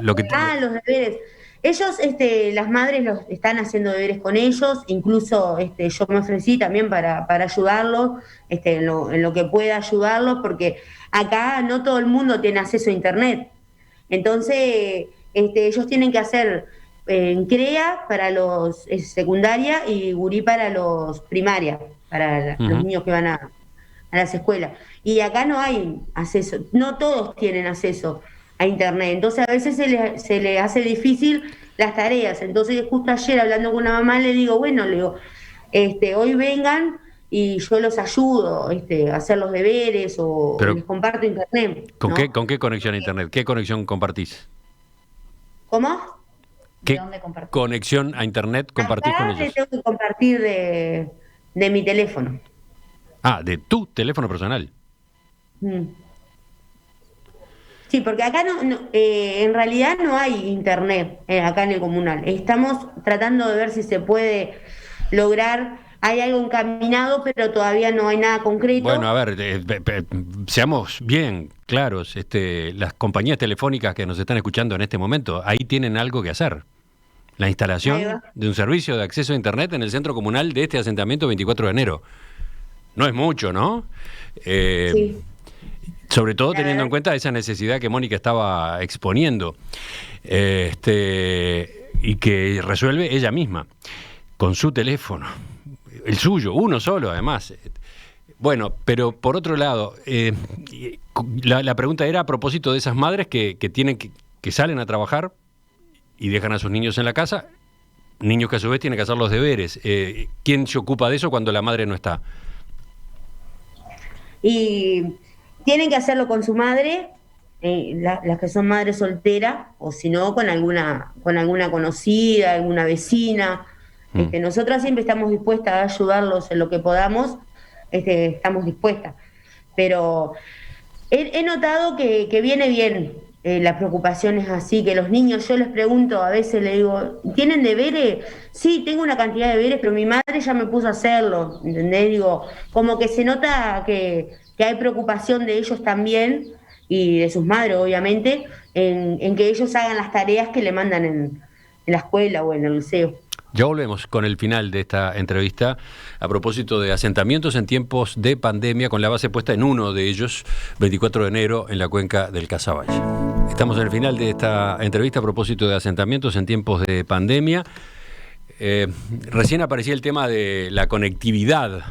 los deberes. Ellos, las madres los están haciendo deberes con ellos, incluso yo me ofrecí también para ayudarlos, en lo que pueda ayudarlos, porque acá no todo el mundo tiene acceso a internet. Entonces, ellos tienen que hacer en CREA para los secundaria y gurí para los primaria, para los niños que van a las escuelas. Y acá no hay acceso, no todos tienen acceso a internet, entonces a veces se le hace difícil las tareas. Entonces justo ayer hablando con una mamá le digo, hoy vengan y yo los ayudo a hacer los deberes o Pero, les comparto internet. ¿Con qué conexión a internet? ¿Qué conexión compartís? ¿Cómo? ¿Qué ¿De dónde compartís? conexión a internet compartís Acá con ellos? les tengo que compartir de mi teléfono. Ah, de tu teléfono personal. Sí, porque acá en realidad no hay internet acá en el comunal. Estamos tratando de ver si se puede lograr. Hay algo encaminado, pero todavía no hay nada concreto. Bueno, a ver, seamos bien claros. Las compañías telefónicas que nos están escuchando en este momento, ahí tienen algo que hacer. La instalación de un servicio de acceso a internet en el centro comunal de este asentamiento 24 de enero. No es mucho, ¿no? Sí. Sobre todo teniendo en cuenta esa necesidad que Mónica estaba exponiendo y que resuelve ella misma con su teléfono, el suyo, uno solo además. Bueno, pero por otro lado, la pregunta era a propósito de esas madres que salen a trabajar y dejan a sus niños en la casa, niños que a su vez tienen que hacer los deberes. ¿Quién se ocupa de eso cuando la madre no está? Y tienen que hacerlo con su madre, las que son madres solteras, o si no, con alguna conocida, alguna vecina. Nosotras siempre estamos dispuestas a ayudarlos en lo que podamos, estamos dispuestas. Pero he notado que viene bien las preocupaciones así, que los niños, yo les pregunto, a veces les digo, ¿tienen deberes? Sí, tengo una cantidad de deberes, pero mi madre ya me puso a hacerlo, ¿entendés? Digo, como que se nota que hay preocupación de ellos también, y de sus madres, obviamente, en que ellos hagan las tareas que le mandan en la escuela o en el liceo. Ya volvemos con el final de esta entrevista a propósito de asentamientos en tiempos de pandemia, con la base puesta en uno de ellos, 24 de enero, en la cuenca del Casaballe. Estamos en el final de esta entrevista a propósito de asentamientos en tiempos de pandemia. Recién aparecía el tema de la conectividad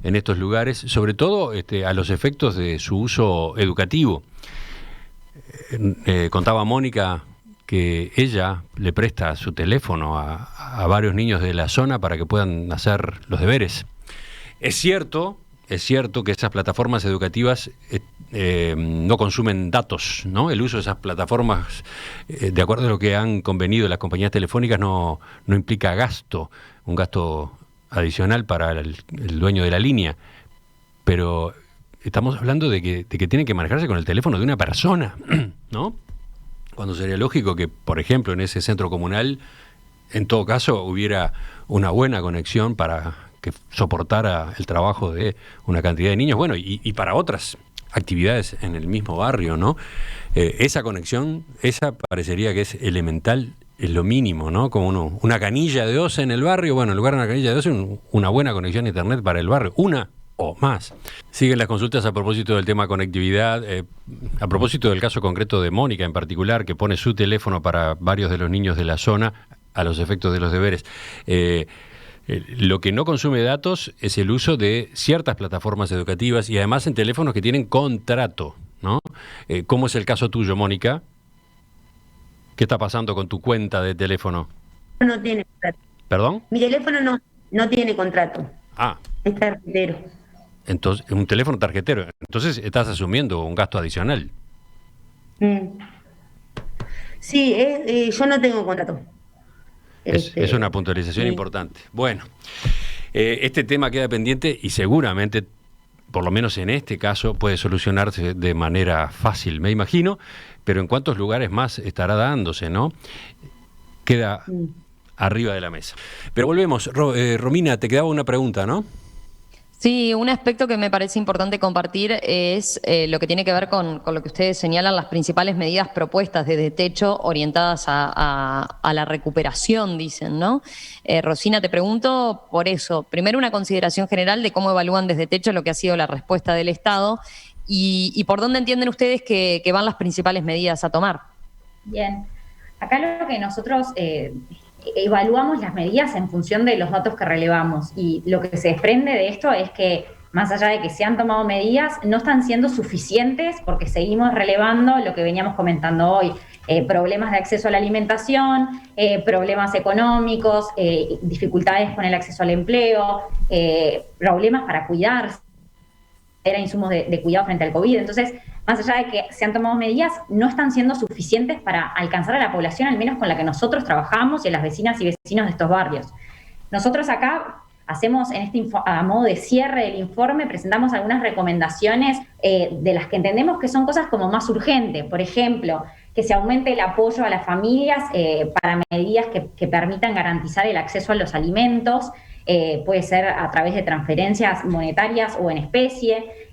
en estos lugares, sobre todo a los efectos de su uso educativo. Contaba Mónica que ella le presta su teléfono a varios niños de la zona para que puedan hacer los deberes. Es cierto que esas plataformas educativas no consumen datos, ¿no? El uso de esas plataformas, de acuerdo a lo que han convenido las compañías telefónicas, no implica un gasto adicional para el dueño de la línea, pero estamos hablando de que tienen que manejarse con el teléfono de una persona, ¿no? Cuando sería lógico que, por ejemplo, en ese centro comunal, en todo caso, hubiera una buena conexión para que soportara el trabajo de una cantidad de niños, bueno, y para otras actividades en el mismo barrio, ¿no? Esa conexión, esa parecería que es elemental, es lo mínimo, ¿no? Como una canilla de 12 en el barrio, bueno, en lugar de una canilla de 12, una buena conexión a internet para el barrio, una o más. Siguen las consultas a propósito del tema conectividad, a propósito del caso concreto de Mónica en particular, que pone su teléfono para varios de los niños de la zona a los efectos de los deberes. Lo que no consume datos es el uso de ciertas plataformas educativas y además en teléfonos que tienen contrato, ¿no? ¿Cómo es el caso tuyo, Mónica? ¿Qué está pasando con tu cuenta de teléfono? No tiene contrato. ¿Perdón? Mi teléfono no tiene contrato. Ah. Es tarjetero. Entonces, un teléfono tarjetero. Entonces estás asumiendo un gasto adicional. Sí, yo no tengo contrato. Es una puntualización importante. Bueno, este tema queda pendiente y seguramente, por lo menos en este caso, puede solucionarse de manera fácil, me imagino, pero en cuántos lugares más estará dándose, ¿no? Queda arriba de la mesa. Pero volvemos. Romina, te quedaba una pregunta, ¿no? Sí, un aspecto que me parece importante compartir es lo que tiene que ver con lo que ustedes señalan, las principales medidas propuestas desde Techo orientadas a la recuperación, dicen, ¿no? Rosina, te pregunto por eso. Primero, una consideración general de cómo evalúan desde Techo lo que ha sido la respuesta del Estado y por dónde entienden ustedes que van las principales medidas a tomar. Bien, acá lo que nosotros evaluamos las medidas en función de los datos que relevamos y lo que se desprende de esto es que más allá de que se han tomado medidas, no están siendo suficientes porque seguimos relevando lo que veníamos comentando hoy, problemas de acceso a la alimentación, problemas económicos, dificultades con el acceso al empleo, problemas para cuidarse, era insumos de cuidado frente al COVID. Entonces, más allá de que se han tomado medidas, no están siendo suficientes para alcanzar a la población, al menos con la que nosotros trabajamos y a las vecinas y vecinos de estos barrios. Nosotros acá hacemos, a modo de cierre del informe, presentamos algunas recomendaciones de las que entendemos que son cosas como más urgentes. Por ejemplo, que se aumente el apoyo a las familias para medidas que permitan garantizar el acceso a los alimentos, puede ser a través de transferencias monetarias o en especie,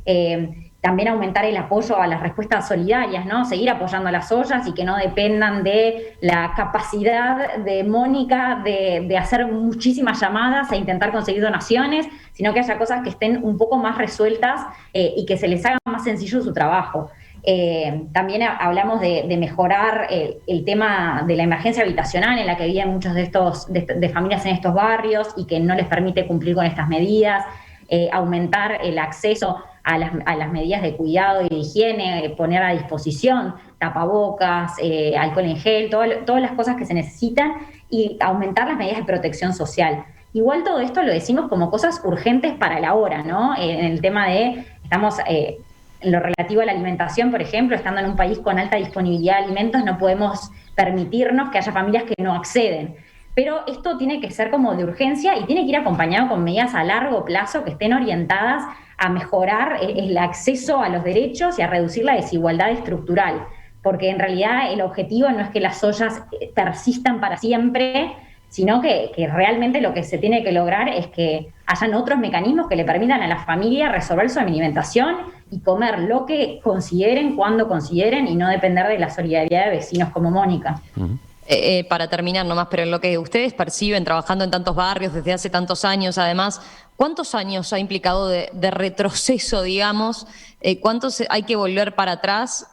también aumentar el apoyo a las respuestas solidarias, ¿no? Seguir apoyando a las ollas y que no dependan de la capacidad de Mónica de hacer muchísimas llamadas e intentar conseguir donaciones, sino que haya cosas que estén un poco más resueltas y que se les haga más sencillo su trabajo. También hablamos de mejorar el tema de la emergencia habitacional en la que viven muchos de familias en estos barrios y que no les permite cumplir con estas medidas, aumentar el acceso a las medidas de cuidado y de higiene, poner a disposición tapabocas, alcohol en gel, todas las cosas que se necesitan y aumentar las medidas de protección social. Igual todo esto lo decimos como cosas urgentes para el ahora, ¿no? En el tema estamos en lo relativo a la alimentación, por ejemplo, estando en un país con alta disponibilidad de alimentos, no podemos permitirnos que haya familias que no acceden. Pero esto tiene que ser como de urgencia y tiene que ir acompañado con medidas a largo plazo que estén orientadas a mejorar el acceso a los derechos y a reducir la desigualdad estructural. Porque en realidad el objetivo no es que las ollas persistan para siempre, sino que realmente lo que se tiene que lograr es que hayan otros mecanismos que le permitan a la familia resolver su alimentación y comer lo que consideren, cuando consideren, y no depender de la solidaridad de vecinos como Mónica. Para terminar nomás, pero en lo que ustedes perciben trabajando en tantos barrios desde hace tantos años, además, ¿cuántos años ha implicado de retroceso, digamos? ¿Cuántos hay que volver para atrás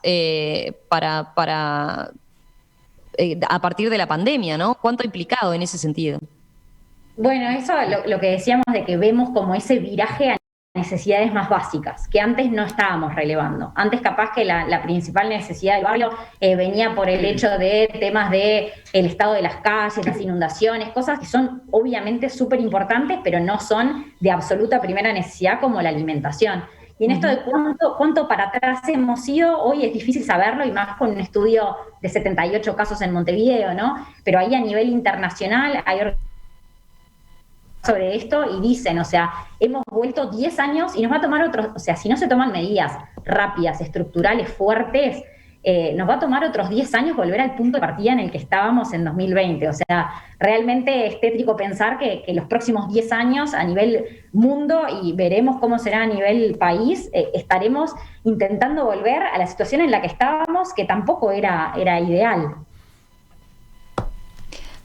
a partir de la pandemia, ¿no? ¿Cuánto ha implicado en ese sentido? Bueno, eso lo que decíamos de que vemos como ese viraje a necesidades más básicas, que antes no estábamos relevando. Antes capaz que la principal necesidad del barrio venía por el hecho de temas de el estado de las calles, las inundaciones, cosas que son obviamente súper importantes, pero no son de absoluta primera necesidad como la alimentación. Y en esto de cuánto para atrás hemos ido, hoy es difícil saberlo, y más con un estudio de 78 casos en Montevideo, ¿no? Pero ahí a nivel internacional hay sobre esto y dicen, o sea, hemos vuelto 10 años y nos va a tomar otros, o sea, si no se toman medidas rápidas, estructurales, fuertes, nos va a tomar otros 10 años volver al punto de partida en el que estábamos en 2020. O sea, realmente es tétrico pensar que los próximos 10 años a nivel mundo, y veremos cómo será a nivel país, estaremos intentando volver a la situación en la que estábamos, que tampoco era ideal.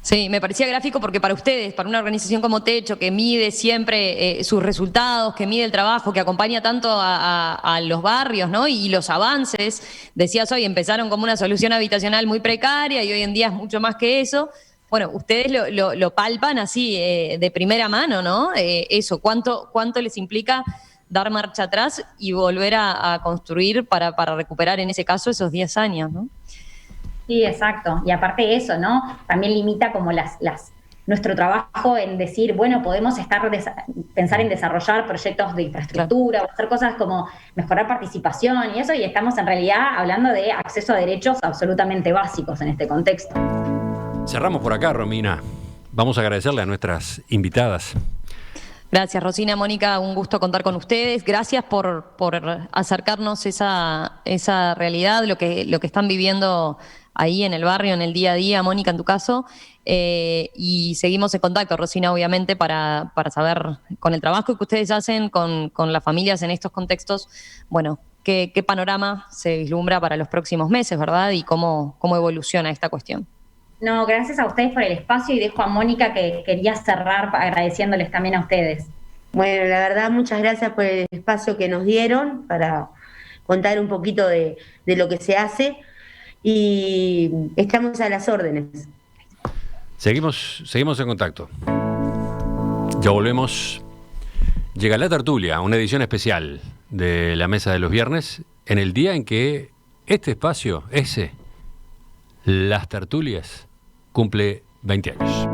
Sí, me parecía gráfico porque para ustedes, para una organización como Techo, que mide siempre sus resultados, que mide el trabajo, que acompaña tanto a los barrios, ¿no? Y los avances, decías hoy, empezaron como una solución habitacional muy precaria y hoy en día es mucho más que eso. Bueno, ustedes lo palpan así de primera mano, ¿no? Eso, ¿cuánto les implica dar marcha atrás y volver a construir para recuperar en ese caso esos 10 años, ¿no? Sí, exacto. Y aparte de eso, ¿no? También limita como nuestro trabajo en decir, bueno, podemos pensar en desarrollar proyectos de infraestructura, claro, o hacer cosas como mejorar participación y eso, y estamos en realidad hablando de acceso a derechos absolutamente básicos en este contexto. Cerramos por acá, Romina. Vamos a agradecerle a nuestras invitadas. Gracias, Rosina, Mónica, un gusto contar con ustedes. Gracias por acercarnos esa realidad, lo que están viviendo ahí en el barrio, en el día a día, Mónica, en tu caso, y seguimos en contacto, Rosina, obviamente, para saber con el trabajo que ustedes hacen con las familias en estos contextos, bueno, qué panorama se vislumbra para los próximos meses, ¿verdad? Y cómo evoluciona esta cuestión. No, gracias a ustedes por el espacio y dejo a Mónica que quería cerrar agradeciéndoles también a ustedes. Bueno, la verdad, muchas gracias por el espacio que nos dieron para contar un poquito de lo que se hace y estamos a las órdenes. Seguimos en contacto. Ya volvemos. Llega La Tertulia, una edición especial de la Mesa de los Viernes, en el día en que este espacio, Las Tertulias, cumple 20 años.